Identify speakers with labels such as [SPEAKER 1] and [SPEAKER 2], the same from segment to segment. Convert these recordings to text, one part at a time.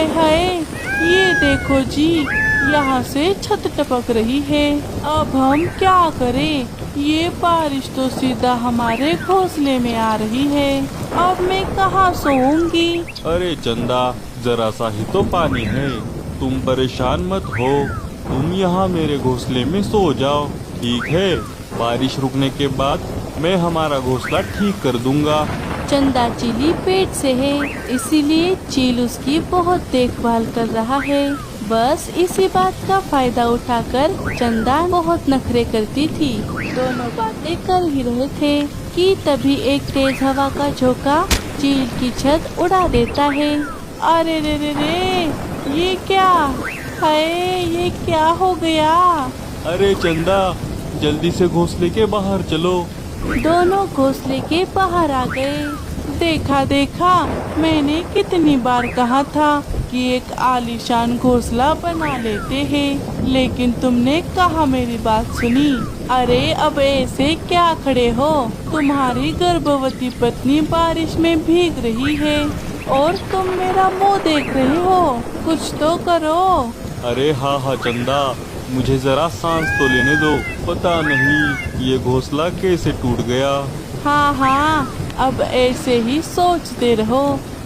[SPEAKER 1] हाय हाय, ये देखो जी, यहाँ से छत टपक रही है। अब हम क्या करें? ये बारिश तो सीधा हमारे घोंसले में आ रही है। अब मैं कहाँ सोऊंगी?
[SPEAKER 2] अरे चंदा, जरा सा ही तो पानी है, तुम परेशान मत हो। तुम यहाँ मेरे घोंसले में सो जाओ, ठीक है? बारिश रुकने के बाद मैं हमारा घोंसला ठीक कर दूंगा।
[SPEAKER 1] चंदा चीली पेट से है, इसीलिए चील उसकी बहुत देखभाल कर रहा है। बस इसी बात का फायदा उठाकर चंदा बहुत नखरे करती थी। दोनों बातें कर ही रहे थे कि तभी एक तेज हवा का झोंका चील की छत उड़ा देता है। अरे रे रे रे, ये क्या है? ये क्या हो गया?
[SPEAKER 2] अरे चंदा, जल्दी से घोंसले के बाहर चलो।
[SPEAKER 1] दोनों घोंसले के बाहर आ गए। देखा देखा, मैंने कितनी बार कहा था कि एक आलीशान घोंसला बना लेते हैं, लेकिन तुमने कहा मेरी बात सुनी। अरे अब ऐसे क्या खड़े हो? तुम्हारी गर्भवती पत्नी बारिश में भीग रही है और तुम मेरा मुंह देख रहे हो। कुछ तो करो।
[SPEAKER 2] अरे हाँ हाँ चंदा, मुझे जरा सांस तो लेने दो। पता नहीं ये घोंसला कैसे टूट गया।
[SPEAKER 1] हाँ हाँ, अब ऐसे ही सोचते रहो,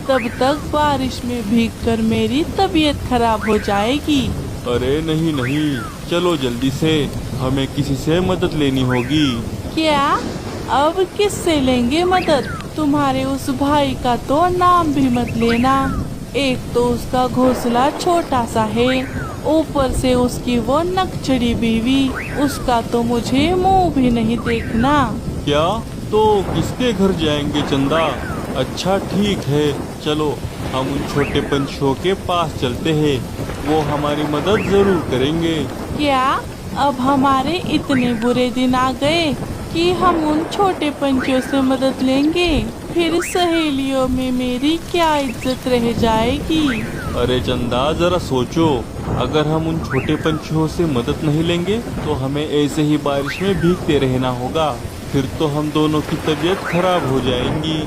[SPEAKER 1] तब तक बारिश में भीगकर मेरी तबीयत खराब हो जाएगी।
[SPEAKER 2] अरे नहीं नहीं, चलो जल्दी से, हमें किसी से मदद लेनी होगी।
[SPEAKER 1] क्या? अब किससे लेंगे मदद? तुम्हारे उस भाई का तो नाम भी मत लेना। एक तो उसका घोंसला छोटा सा है, ऊपर से उसकी वो नकचड़ी बीवी, उसका तो मुझे मुंह भी नहीं देखना।
[SPEAKER 2] क्या? तो किसके घर जाएंगे चंदा? अच्छा ठीक है, चलो हम उन छोटे पंछियों के पास चलते हैं, वो हमारी मदद जरूर करेंगे।
[SPEAKER 1] क्या अब हमारे इतने बुरे दिन आ गए कि हम उन छोटे पंछियों से मदद लेंगे? फिर सहेलियों में मेरी क्या इज्जत रह जाएगी?
[SPEAKER 2] अरे चंदा जरा सोचो, अगर हम उन छोटे पंछियों से मदद नहीं लेंगे तो हमें ऐसे ही बारिश में भीगते रहना होगा। फिर तो हम दोनों की तबीयत खराब हो जाएंगी।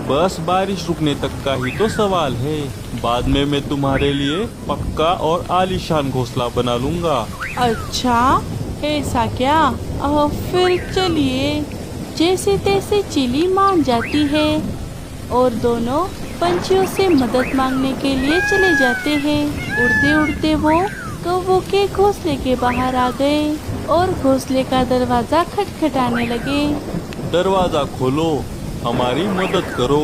[SPEAKER 2] बस बारिश रुकने तक का ही तो सवाल है, बाद में मैं तुम्हारे लिए पक्का और आलीशान घोंसला बना लूंगा।
[SPEAKER 1] अच्छा ऐसा क्या? फिर चलिए। जैसे तैसे चिली मान जाती है और दोनों पंछियों से मदद मांगने के लिए चले जाते हैं। उड़ते उड़ते वो कौवों के घोंसले के बाहर आ गए और घोंसले का दरवाजा खटखटाने लगे।
[SPEAKER 2] दरवाजा खोलो, हमारी मदद करो।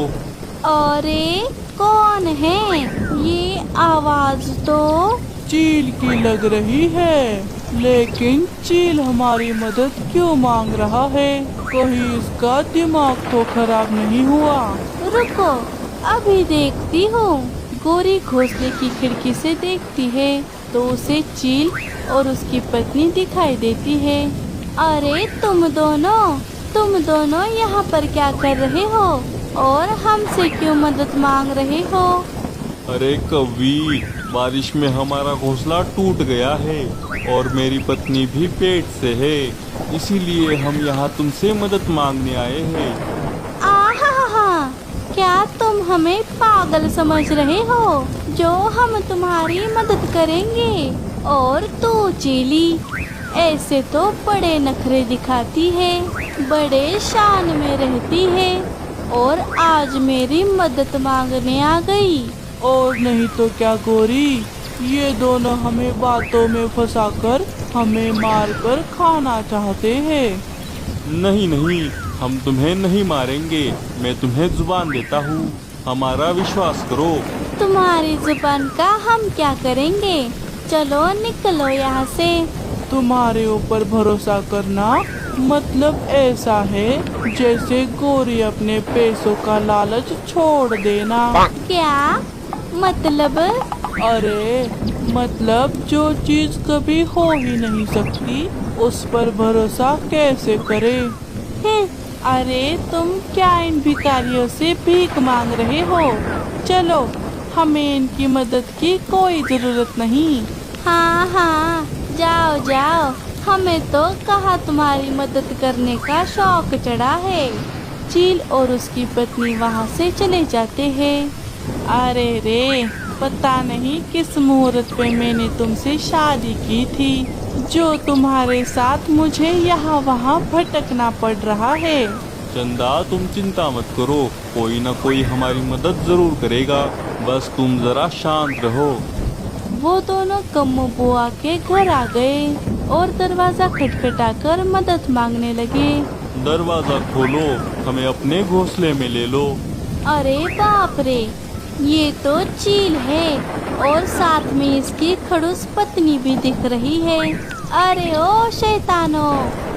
[SPEAKER 1] अरे कौन है? ये आवाज तो चील की लग रही है, लेकिन चील हमारी मदद क्यों मांग रहा है? कहीं इसका दिमाग तो खराब नहीं हुआ? रुको, अभी देखती हूँ। गोरी घोंसले की खिड़की से देखती है तो उसे चील और उसकी पत्नी दिखाई देती है। अरे तुम दोनों यहाँ पर क्या कर रहे हो और हमसे क्यों मदद मांग रहे हो?
[SPEAKER 2] अरे कौवी, बारिश में हमारा घोंसला टूट गया है और मेरी पत्नी भी पेट से है, इसीलिए हम यहाँ तुमसे मदद मांगने आए हैं।
[SPEAKER 1] आहा, क्या तुम हमें पागल समझ रहे हो जो हम तुम्हारी मदद करेंगे? और तू चीली ऐसे तो बड़े नखरे दिखाती है, बड़े शान में रहती है और आज मेरी मदद मांगने आ गई। और नहीं तो क्या गोरी, ये दोनों हमें बातों में फंसाकर हमें मारकर खाना चाहते हैं।
[SPEAKER 2] नहीं नहीं, हम तुम्हें नहीं मारेंगे, मैं तुम्हें जुबान देता हूँ, हमारा विश्वास करो।
[SPEAKER 1] तुम्हारी जुबान का हम क्या करेंगे? चलो निकलो यहाँ से। तुम्हारे ऊपर भरोसा करना मतलब ऐसा है जैसे गोरी अपने पैसों का लालच छोड़ देना। क्या मतलब? अरे मतलब जो चीज कभी हो ही नहीं सकती उस पर भरोसा कैसे करे? अरे तुम क्या इन भिखारियों से भीख मांग रहे हो? चलो, हमें इनकी मदद की कोई जरूरत नहीं। हाँ हाँ, जाओ जाओ, हमें तो कहा तुम्हारी मदद करने का शौक चढ़ा है। चील और उसकी पत्नी वहाँ से चले जाते हैं। अरे रे, पता नहीं किस मुहूर्त पे मैंने तुमसे शादी की थी, जो तुम्हारे साथ मुझे यहाँ वहाँ भटकना पड़ रहा है।
[SPEAKER 2] चंदा तुम चिंता मत करो, कोई ना कोई हमारी मदद जरूर करेगा, बस तुम जरा शांत रहो।
[SPEAKER 1] वो दोनों कम्मू बुआ के घर आ गए और दरवाजा खटखटाकर मदद मांगने लगे।
[SPEAKER 2] दरवाजा खोलो, हमें अपने घोंसले में ले लो।
[SPEAKER 1] अरे बाप रे, ये तो चील है और साथ में इसकी खड़ूस पत्नी भी दिख रही है। अरे ओ शैतानो,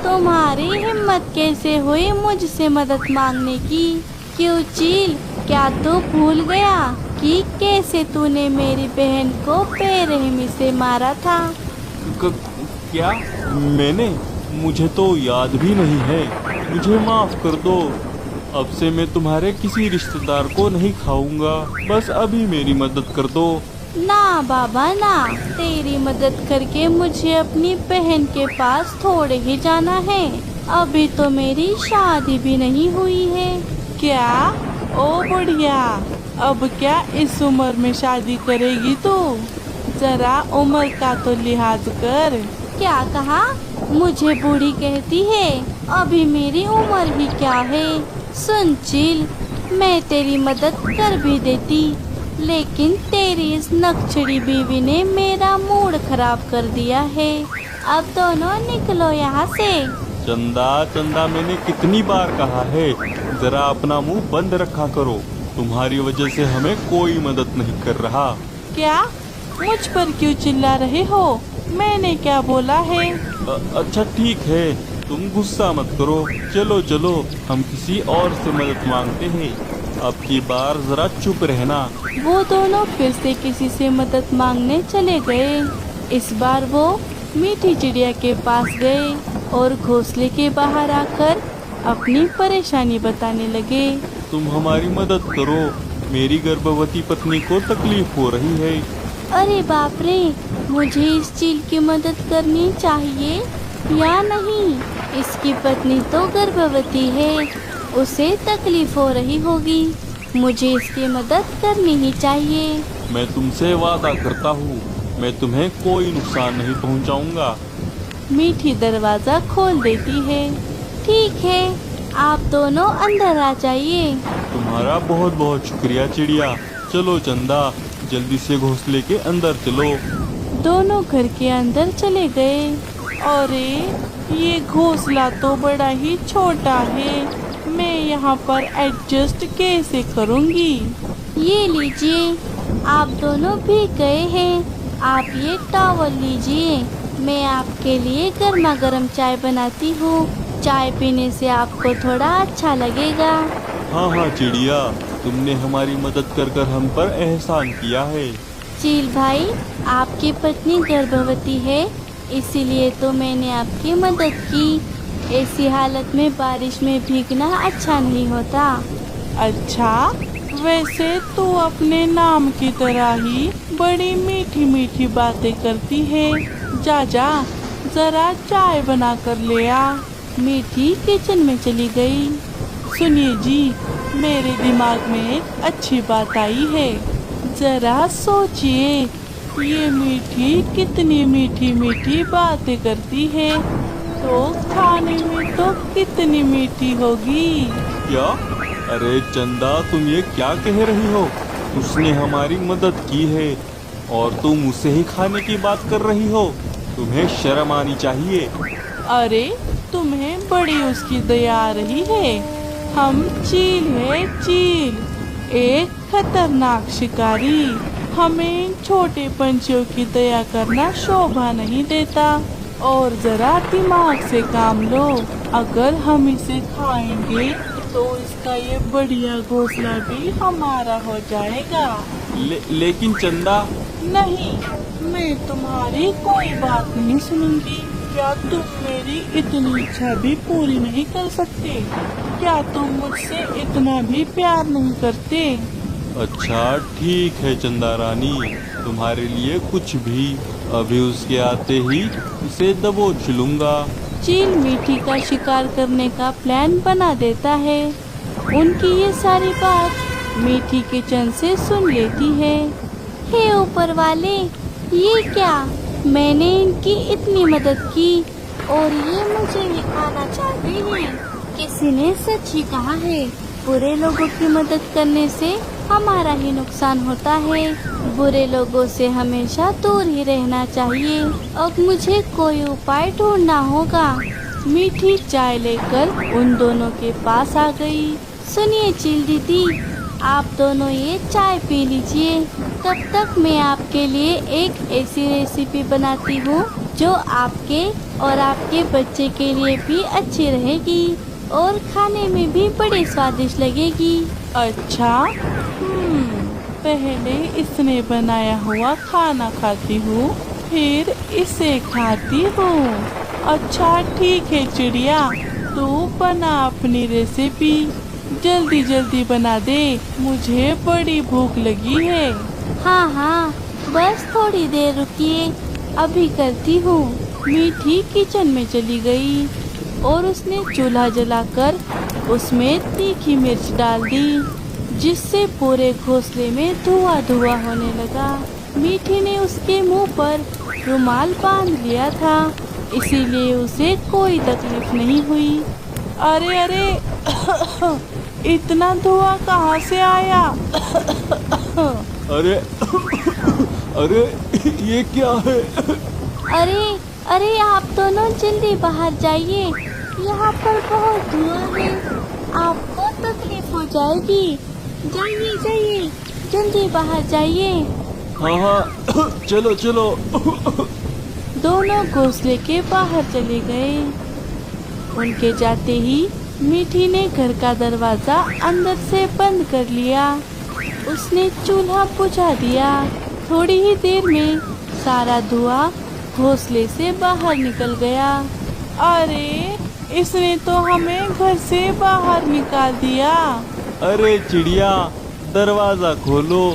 [SPEAKER 1] तुम्हारी हिम्मत कैसे हुई मुझसे मदद मांगने की? क्यों चील, क्या तू भूल गया कि कैसे तूने मेरी बहन को बेरहमी से मारा था?
[SPEAKER 2] क्या मैंने? मुझे तो याद भी नहीं है, मुझे माफ कर दो। अब से मैं तुम्हारे किसी रिश्तेदार को नहीं खाऊंगा, बस अभी मेरी मदद कर दो।
[SPEAKER 1] ना बाबा ना, तेरी मदद करके मुझे अपनी बहन के पास थोड़े ही जाना है। अभी तो मेरी शादी भी नहीं हुई है। क्या? ओ बढ़िया, अब क्या इस उम्र में शादी करेगी तू? जरा उम्र का तो लिहाज कर। क्या कहा? मुझे बूढ़ी कहती है? अभी मेरी उम्र ही क्या है। सुन चील, मैं तेरी मदद कर भी देती, लेकिन तेरी इस नक्चड़ी बीवी ने मेरा मूड खराब कर दिया है। अब दोनों निकलो यहाँ से।
[SPEAKER 2] चंदा चंदा, मैंने कितनी बार कहा है, जरा अपना मुंह बंद रखा करो। तुम्हारी वजह से हमें कोई मदद नहीं कर रहा।
[SPEAKER 1] क्या? मुझ पर क्यों चिल्ला रहे हो? मैंने क्या बोला है?
[SPEAKER 2] अच्छा ठीक है, तुम गुस्सा मत करो। चलो चलो, हम किसी और से मदद मांगते हैं। अब की बार जरा चुप रहना।
[SPEAKER 1] वो दोनों फिर से किसी से मदद मांगने चले गए। इस बार वो मीठी चिड़िया के पास गए और घोंसले के बाहर आकर अपनी परेशानी बताने लगे।
[SPEAKER 2] तुम हमारी मदद करो, मेरी गर्भवती पत्नी को तकलीफ हो रही है।
[SPEAKER 1] अरे बाप रे, मुझे इस चील की मदद करनी चाहिए या नहीं? इसकी पत्नी तो गर्भवती है, उसे तकलीफ हो रही होगी। मुझे इसकी मदद करनी ही चाहिए।
[SPEAKER 2] मैं तुमसे वादा करता हूँ, मैं तुम्हें कोई नुकसान नहीं पहुँचाऊंगा।
[SPEAKER 1] मीठी दरवाजा खोल देती है। ठीक है, आप दोनों अंदर आ जाइए।
[SPEAKER 2] तुम्हारा बहुत बहुत शुक्रिया चिड़िया। चलो चंदा, जल्दी से घोंसले के अंदर चलो।
[SPEAKER 1] दोनों घर के अंदर चले गए। अरे, ये घोंसला तो बड़ा ही छोटा है, मैं यहाँ पर एडजस्ट कैसे करूँगी? ये लीजिए, आप दोनों भीग गए हैं। आप ये टॉवल लीजिए, मैं आपके लिए गर्मा गर्म चाय बनाती हूँ। चाय पीने से आपको थोड़ा अच्छा लगेगा।
[SPEAKER 2] हाँ हाँ चिड़िया, तुमने हमारी मदद कर कर हम पर एहसान किया है।
[SPEAKER 1] चील भाई, आपकी पत्नी गर्भवती है, इसीलिए तो मैंने आपकी मदद की। ऐसी हालत में बारिश में भीगना अच्छा नहीं होता। अच्छा, वैसे तू अपने नाम की तरह ही बड़ी मीठी मीठी बातें करती है। जा जा, जरा चाय बना कर ले आ। मीठी किचन में चली गई। सुनिए जी, मेरे दिमाग में एक अच्छी बात आई है। जरा सोचिए, ये मीठी कितनी मीठी मीठी बातें करती है, तो खाने में तो कितनी मीठी होगी।
[SPEAKER 2] क्या? अरे चंदा, तुम ये क्या कह रही हो? उसने हमारी मदद की है और तुम उसे ही खाने की बात कर रही हो? तुम्हें शर्म आनी चाहिए।
[SPEAKER 1] अरे, तुम्हें बड़ी उसकी दया आ रही है। हम चील है, चील, एक खतरनाक शिकारी। हमें छोटे पंछियों की दया करना शोभा नहीं देता। और जरा दिमाग से काम लो, अगर हम इसे खाएंगे तो इसका ये बढ़िया घोंसला भी हमारा हो जाएगा।
[SPEAKER 2] लेकिन चंदा।
[SPEAKER 1] नहीं, मैं तुम्हारी कोई बात नहीं सुनूंगी। क्या तुम मेरी इतनी इच्छा भी पूरी नहीं कर सकते? क्या तुम मुझसे इतना भी प्यार नहीं करते?
[SPEAKER 2] अच्छा ठीक है चंदा रानी, तुम्हारे लिए कुछ भी। अभी उसके आते ही उसे दबोच लूंगा।
[SPEAKER 1] चील मीठी का शिकार करने का प्लान बना देता है। उनकी ये सारी बात मीठी किचन से सुन लेती है। हे ऊपर वाले, ये क्या, मैंने इनकी इतनी मदद की और ये मुझे भी खाना चाहते हैं। किसी ने सच ही कहा है, बुरे लोगों की मदद करने से हमारा ही नुकसान होता है। बुरे लोगों से हमेशा दूर ही रहना चाहिए। अब मुझे कोई उपाय ढूंढना होगा। मीठी चाय लेकर उन दोनों के पास आ गई। सुनिए चील दीदी, आप दोनों ये चाय पी लीजिए। तब तक मैं आपके लिए एक ऐसी रेसिपी बनाती हूँ जो आपके और आपके बच्चे के लिए भी अच्छी रहेगी और खाने में भी बड़ी स्वादिष्ट लगेगी। अच्छा, पहले इसने बनाया हुआ खाना खाती हूँ, फिर इसे खाती हूँ। अच्छा ठीक है चिड़िया, तू बना अपनी रेसिपी, जल्दी जल्दी बना दे, मुझे बड़ी भूख लगी है। हाँ हाँ, बस थोड़ी देर रुकिए, अभी करती हूँ। मीठी किचन में चली गई और उसने चूल्हा जलाकर उसमें तीखी मिर्च डाल दी, जिससे पूरे घोंसले में धुआं धुआं होने लगा। मीठी ने उसके मुंह पर रुमाल बांध लिया था, इसीलिए उसे कोई तकलीफ नहीं हुई। अरे अरे इतना धुआं कहाँ से आया?
[SPEAKER 2] अरे अरे ये क्या है?
[SPEAKER 1] अरे अरे आप दोनों जल्दी बाहर जाइए, यहाँ पर बहुत धुआं है, आपको तकलीफ हो जाएगी। जाइए जाइए, जल्दी बाहर जाइए।
[SPEAKER 2] हाँ हाँ चलो चलो।
[SPEAKER 1] दोनों घोंसले के बाहर चले गए। उनके जाते ही मीठी ने घर का दरवाजा अंदर से बंद कर लिया। उसने चूल्हा बुझा दिया। थोड़ी ही देर में सारा धुआं घोंसले से बाहर निकल गया। अरे इसने तो हमें घर से बाहर निकाल दिया।
[SPEAKER 2] अरे चिड़िया, दरवाजा खोलो,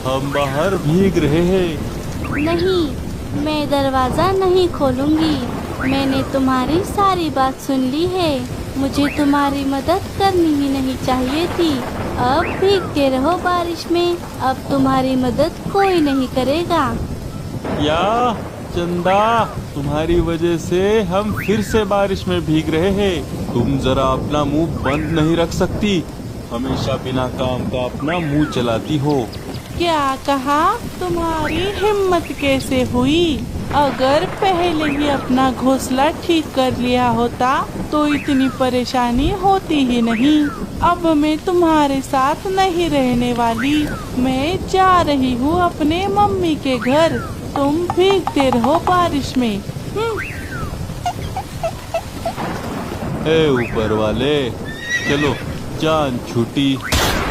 [SPEAKER 2] हम बाहर भीग रहे हैं।
[SPEAKER 1] नहीं, मैं दरवाजा नहीं खोलूंगी। मैंने तुम्हारी सारी बात सुन ली है। मुझे तुम्हारी मदद करनी ही नहीं चाहिए थी। अब भीगते रहो बारिश में, अब तुम्हारी मदद कोई नहीं करेगा।
[SPEAKER 2] या चंदा, तुम्हारी वजह से हम फिर से बारिश में भीग रहे हैं। तुम जरा अपना मुंह बंद नहीं रख सकती? हमेशा बिना काम का अपना मुंह चलाती हो।
[SPEAKER 1] क्या कहा? तुम्हारी हिम्मत कैसे हुई? अगर पहले ही अपना घोंसला ठीक कर लिया होता तो इतनी परेशानी होती ही नहीं। अब मैं तुम्हारे साथ नहीं रहने वाली। मैं जा रही हूँ अपने मम्मी के घर। तुम भीगते रहो बारिश में।
[SPEAKER 2] ए ऊपर वाले, चलो जान छूटी।